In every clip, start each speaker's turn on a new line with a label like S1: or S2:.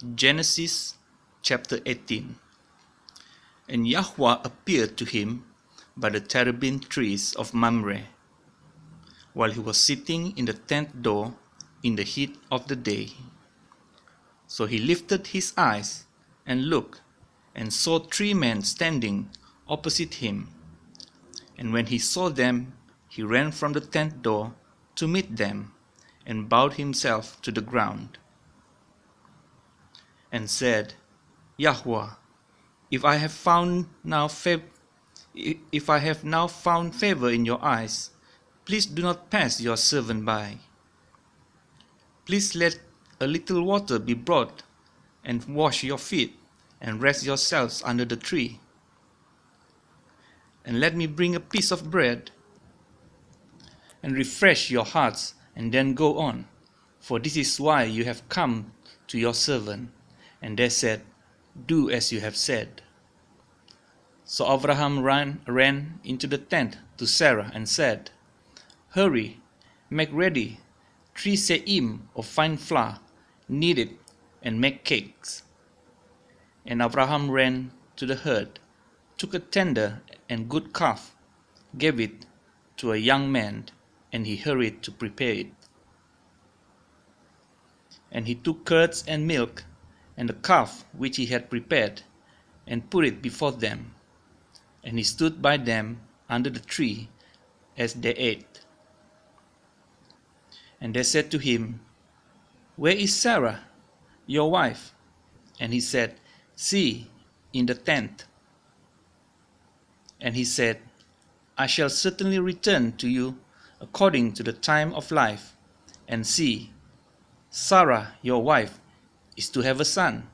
S1: Genesis chapter 18. And Yahweh appeared to him by the terebinth trees of Mamre, while he was sitting in the tent door in the heat of the day. So he lifted his eyes and looked, and saw 3 men standing opposite him. And when he saw them, he ran from the tent door to meet them, and bowed himself to the ground, and said, Yahweh, if I have now found favor in your eyes, please do not pass your servant by. Please let a little water be brought, and wash your feet, and rest yourselves under the tree. And let me bring a piece of bread, and refresh your hearts, and then go on, for this is why you have come to your servant. And they said, Do as you have said. So Abraham ran into the tent to Sarah and said, Hurry, make ready 3 se'im of fine flour, knead it, and make cakes. And Abraham ran to the herd, took a tender and good calf, gave it to a young man, and he hurried to prepare it. And he took curds and milk, and the calf which he had prepared, and put it before them. And he stood by them under the tree as they ate. And they said to him, Where is Sarah, your wife? And he said, See, in the tent. And he said, I shall certainly return to you according to the time of life, and see, Sarah, your wife, is to have a son.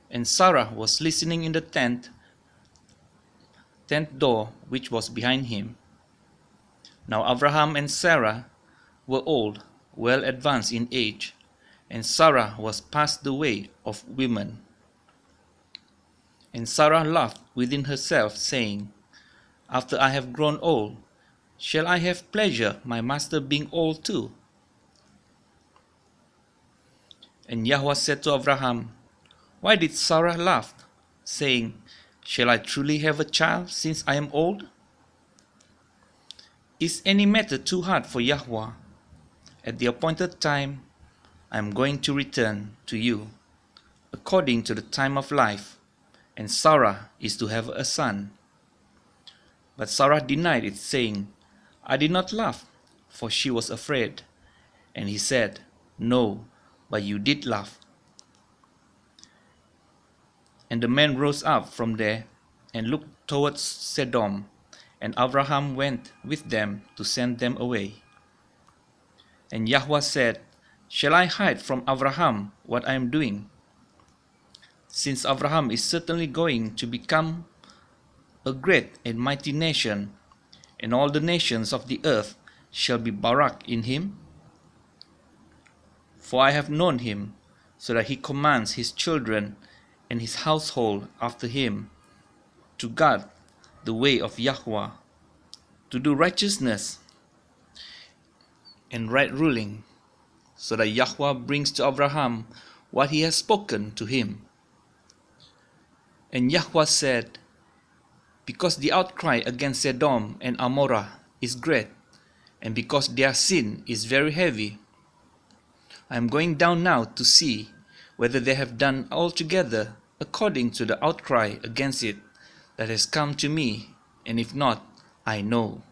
S1: And Sarah was listening in the tent door which was behind him. Now Abraham and Sarah were old, well advanced in age, and Sarah was past the way of women. And Sarah laughed within herself, saying, After I have grown old, shall I have pleasure, my master being old too? And Yahweh said to Abraham, Why did Sarah laugh, saying, Shall I truly have a child, since I am old? Is any matter too hard for Yahweh? At the appointed time I am going to return to you, according to the time of life, and Sarah is to have a son. But Sarah denied it, saying, I did not laugh, for she was afraid. And he said, No, but you did laugh. And the men rose up from there and looked towards Sodom, and Abraham went with them to send them away. And Yahweh said, Shall I hide from Abraham what I am doing? Since Abraham is certainly going to become a great and mighty nation, and all the nations of the earth shall be barak in him. For I have known him, so that he commands his children and his household after him to guard the way of Yahweh, to do righteousness and right ruling, so that Yahweh brings to Abraham what he has spoken to him. And Yahweh said, Because the outcry against Sodom and Amorrah is great, and because their sin is very heavy, I am going down now to see whether they have done altogether according to the outcry against it that has come to me, and if not, I know.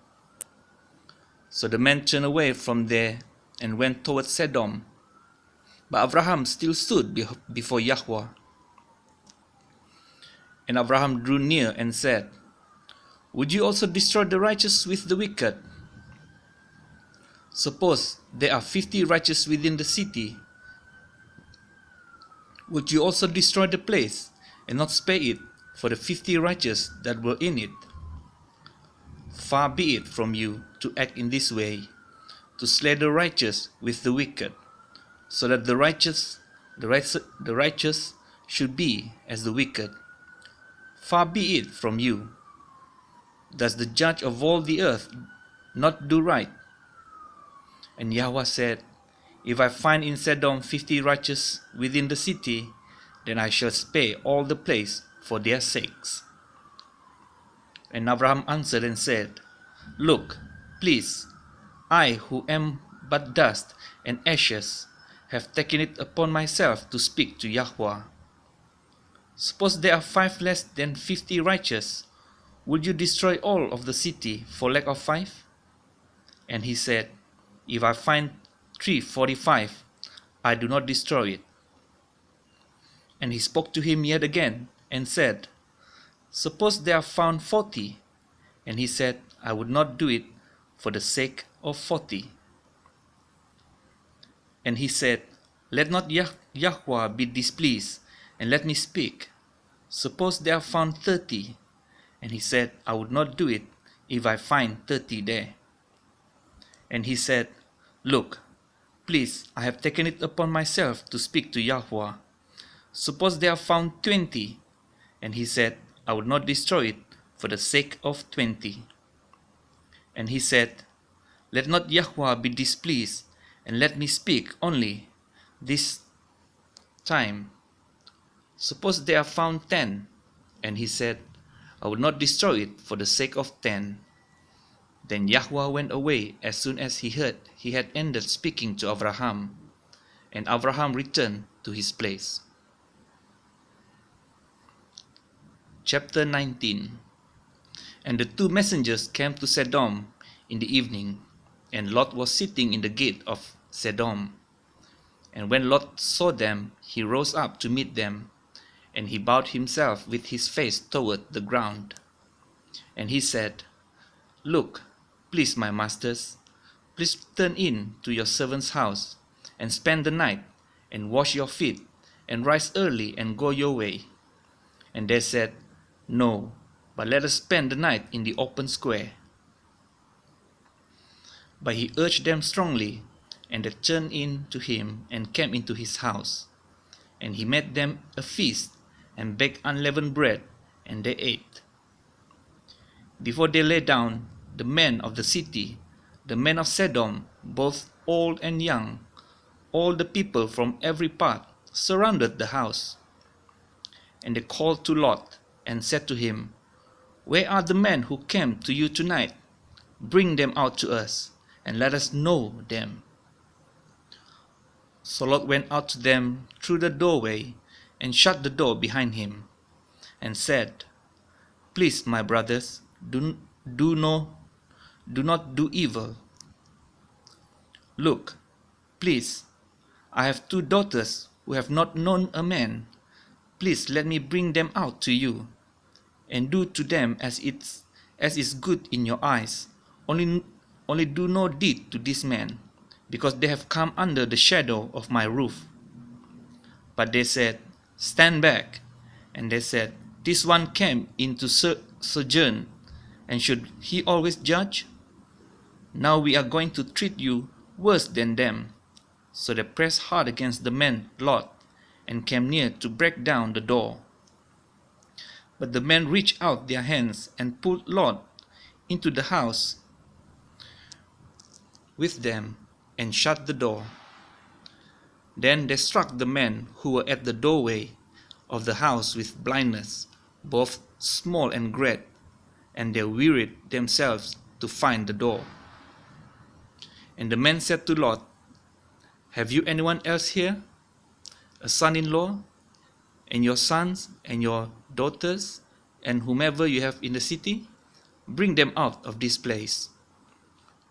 S1: So the men turned away from there and went towards Sodom. But Abraham still stood before Yahweh. And Abraham drew near and said, Would you also destroy the righteous with the wicked? Suppose there are 50 righteous within the city. Would you also destroy the place, and not spare it for the 50 righteous that were in it? Far be it from you to act in this way, to slay the righteous with the wicked, so that the righteous should be as the wicked. Far be it from you. Does the judge of all the earth not do right? And Yahweh said, If I find in Sodom 50 righteous within the city, then I shall spare all the place for their sakes. And Abraham answered and said, Look, please, I who am but dust and ashes, have taken it upon myself to speak to Yahweh. Suppose there are 5 less than 50 righteous, would you destroy all of the city for lack of 5? And he said, If I find 345, I do not destroy it. And he spoke to him yet again, and said, Suppose there are found 40. And he said, I would not do it for the sake of 40. And he said, Let not Yahweh be displeased, and let me speak. Suppose there are found 30. And he said, I would not do it if I find 30 there. And he said, Look, please, I have taken it upon myself to speak to Yahweh. Suppose there are found 20. And he said, I would not destroy it for the sake of 20. And he said, Let not Yahweh be displeased, and let me speak only this time. Suppose there are found 10. And he said, I would not destroy it for the sake of 10. Then Yahweh went away as soon as he heard he had ended speaking to Abraham, and Abraham returned to his place. Chapter 19. And the 2 messengers came to Sodom in the evening, and Lot was sitting in the gate of Sodom. And when Lot saw them, he rose up to meet them, and he bowed himself with his face toward the ground. And he said, Look, please, my masters, please turn in to your servant's house, and spend the night, and wash your feet, and rise early, and go your way. And they said, No, but let us spend the night in the open square. But he urged them strongly, and they turned in to him, and came into his house. And he made them a feast, and baked unleavened bread, and they ate. Before they lay down, the men of the city, the men of Sodom, both old and young, all the people from every part, surrounded the house. And they called to Lot, and said to him, Where are the men who came to you tonight? Bring them out to us, and let us know them. So Lot went out to them through the doorway, and shut the door behind him, and said, Please, my brothers, do not do evil. Look, please, I have 2 daughters who have not known a man. Please let me bring them out to you, and do to them as is good in your eyes. Only do no deed to this man, because they have come under the shadow of my roof. But they said, Stand back. And they said, This one came into sojourn, and should he always judge? Now we are going to treat you worse than them. So they pressed hard against the men Lot, and came near to break down the door. But the men reached out their hands and pulled Lot into the house with them, and shut the door. Then they struck the men who were at the doorway of the house with blindness, both small and great, and they wearied themselves to find the door. And the men said to Lot, Have you anyone else here, a son-in-law, and your sons and your daughters, and whomever you have in the city? Bring them out of this place.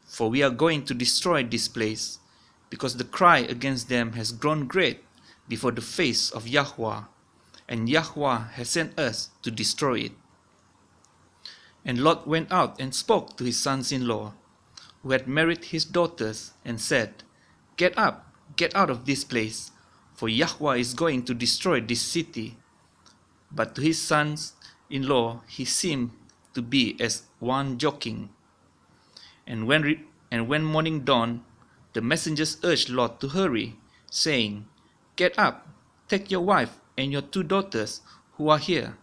S1: For we are going to destroy this place, because the cry against them has grown great before the face of Yahweh, and Yahweh has sent us to destroy it. And Lot went out and spoke to his sons-in-law, who had married his daughters, and said, Get up, get out of this place, for Yahweh is going to destroy this city. But to his sons-in-law he seemed to be as one joking. And when morning dawned, the messengers urged Lot to hurry, saying, Get up, take your wife and your 2 daughters who are here,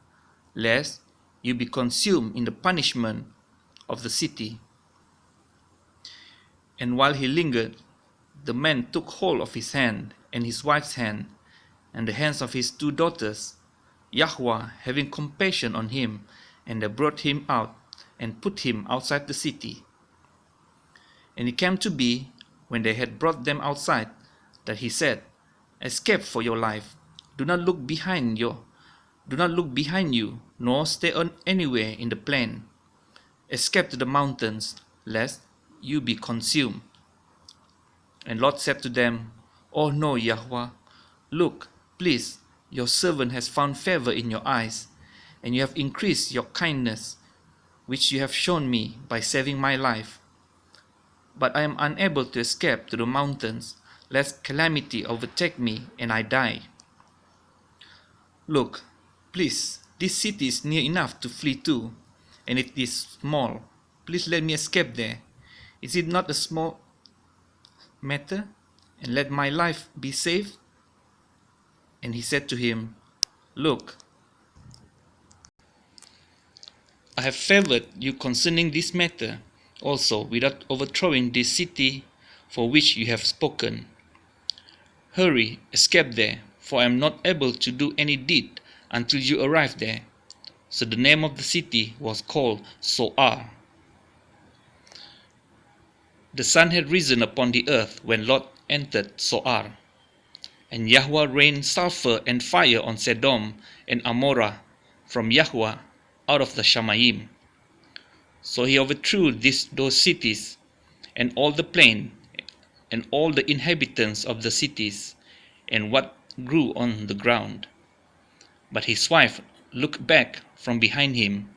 S1: lest you be consumed in the punishment of the city. And while he lingered, the man took hold of his hand and his wife's hand, and the hands of his 2 daughters, Yahweh having compassion on him, and they brought him out and put him outside the city. And it came to be, when they had brought them outside, that he said, Escape for your life, do not look behind you, nor stay on anywhere in the plain. Escape to the mountains, lest you be consumed. And Lot said to them, Oh no, Yahweh, look, please, your servant has found favor in your eyes, and you have increased your kindness, which you have shown me by saving my life. But I am unable to escape to the mountains, lest calamity overtake me and I die. Look, please, this city is near enough to flee to, and it is small. Please let me escape there. Is it not a small matter? And let my life be saved? And he said to him, Look, I have favored you concerning this matter also, without overthrowing this city for which you have spoken. Hurry, escape there, for I am not able to do any deed until you arrive there. So the name of the city was called Zoar. The sun had risen upon the earth when Lot entered Zoar. And Yahweh rained sulfur and fire on Sodom and Amorah from Yahweh out of the Shamayim. So he overthrew those cities, and all the plain, and all the inhabitants of the cities, and what grew on the ground. But his wife looked back from behind him,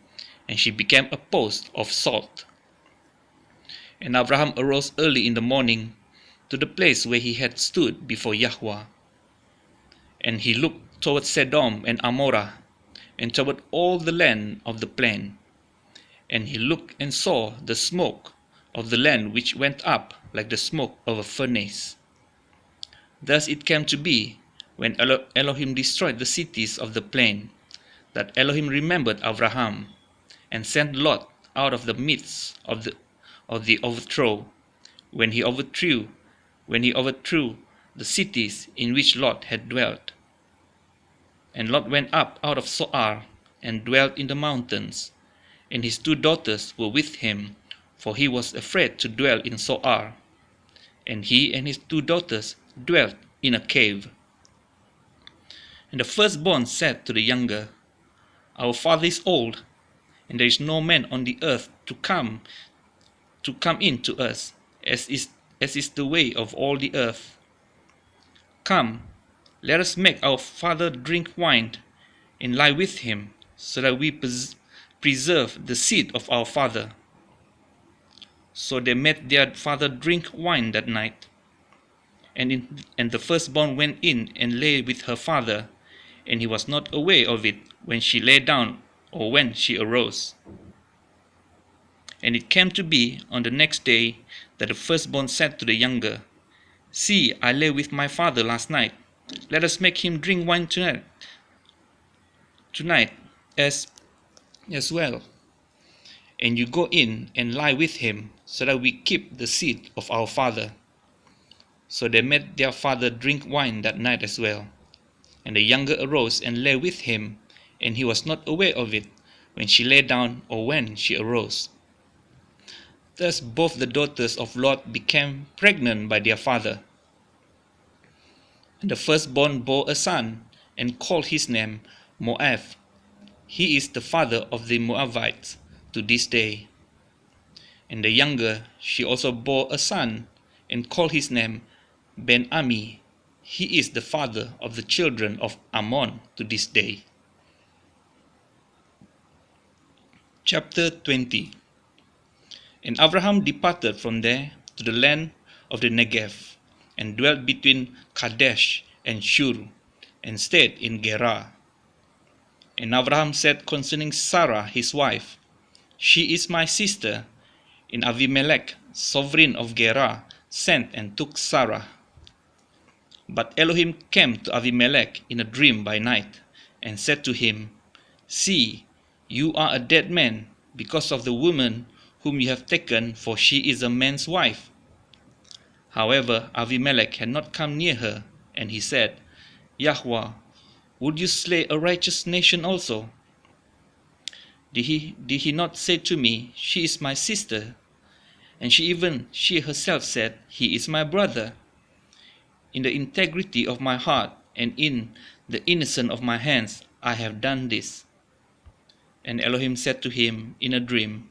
S1: and she became a post of salt. And Abraham arose early in the morning to the place where he had stood before Yahweh. And he looked toward Sodom and Amorah, and toward all the land of the plain. And he looked and saw the smoke of the land which went up like the smoke of a furnace. Thus it came to be, when Elohim destroyed the cities of the plain, that Elohim remembered Abraham, and sent Lot out of the midst of the overthrow, when he overthrew the cities in which Lot had dwelt. And Lot went up out of Zoar, and dwelt in the mountains, and his 2 daughters were with him, for he was afraid to dwell in Zoar. And he and his 2 daughters dwelt in a cave. And the firstborn said to the younger, Our father is old, and there is no man on the earth to come in to us, as is the way of all the earth. Come, let us make our father drink wine, and lie with him, so that we preserve the seed of our father. So they made their father drink wine that night. And the firstborn went in and lay with her father, and he was not aware of it when she lay down or when she arose. And it came to be on the next day that the firstborn said to the younger, See, I lay with my father last night. Let us make him drink wine tonight as well. And you go in and lie with him, so that we keep the seed of our father. So they made their father drink wine that night as well. And the younger arose and lay with him, and he was not aware of it when she lay down or when she arose. Thus both the daughters of Lot became pregnant by their father. And the firstborn bore a son, and called his name Moab. He is the father of the Moabites to this day. And the younger, she also bore a son, and called his name Ben-Ami. He is the father of the children of Ammon to this day. Chapter 20. And Abraham departed from there to the land of the Negev, and dwelt between Kadesh and Shur, and stayed in Gerar. And Abraham said concerning Sarah his wife, She is my sister. And Abimelech, sovereign of Gerar, sent and took Sarah. But Elohim came to Abimelech in a dream by night, and said to him, See, you are a dead man, because of the woman whom you have taken, for she is a man's wife. However, Abimelech had not come near her, and he said, Yahweh, would you slay a righteous nation also? Did he not say to me, She is my sister? And she herself said, He is my brother. In the integrity of my heart and in the innocence of my hands I have done this. And Elohim said to him in a dream,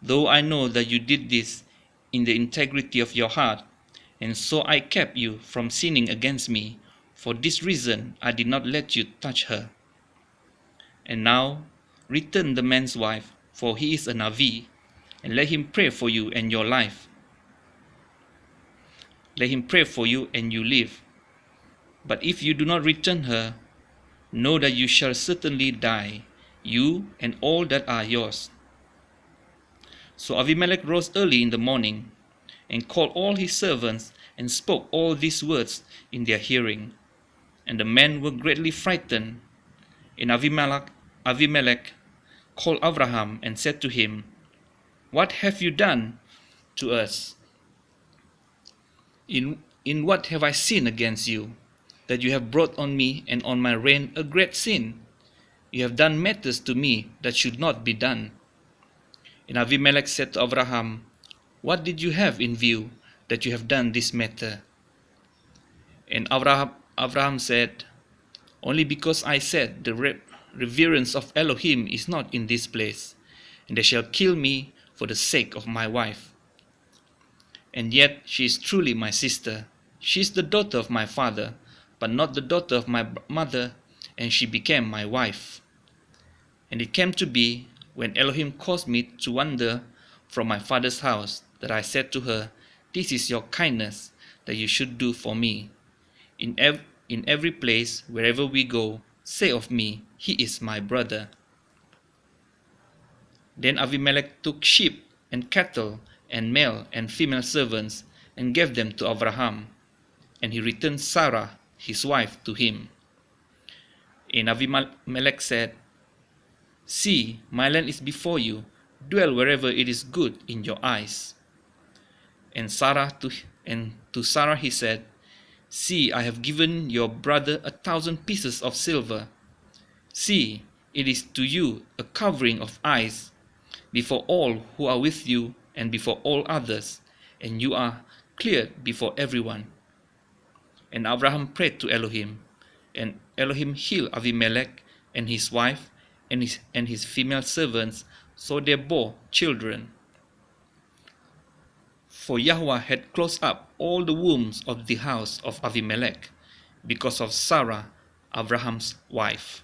S1: Though I know that you did this in the integrity of your heart, and so I kept you from sinning against me, for this reason I did not let you touch her. And now return the man's wife, for he is a Navi, and let him pray for you and your life. Let him pray for you and you live. But if you do not return her, know that you shall certainly die, you and all that are yours. So Abimelech rose early in the morning, and called all his servants, and spoke all these words in their hearing. And the men were greatly frightened. And Abimelech called Abraham and said to him, What have you done to us? In what have I sinned against you, that you have brought on me and on my reign a great sin? You have done matters to me that should not be done. And Abimelech said to Abraham, What did you have in view that you have done this matter? And Abraham said, Only because I said the reverence of Elohim is not in this place, and they shall kill me for the sake of my wife. And yet she is truly my sister. She is the daughter of my father, but not the daughter of my mother, and she became my wife. And it came to be, when Elohim caused me to wander from my father's house, that I said to her, This is your kindness that you should do for me. In every place, wherever we go, say of me, He is my brother. Then Abimelech took sheep and cattle and male and female servants and gave them to Abraham, and he returned Sarah, his wife, to him. And Abimelech said, See, my land is before you, dwell wherever it is good in your eyes. And to Sarah he said, See, I have given your brother 1,000 pieces of silver. See, it is to you a covering of eyes before all who are with you and before all others, and you are cleared before everyone. And Abraham prayed to Elohim, and Elohim healed Abimelech and his wife and his female servants, so they bore children. For Yahweh had closed up all the wombs of the house of Abimelech, because of Sarah, Abraham's wife.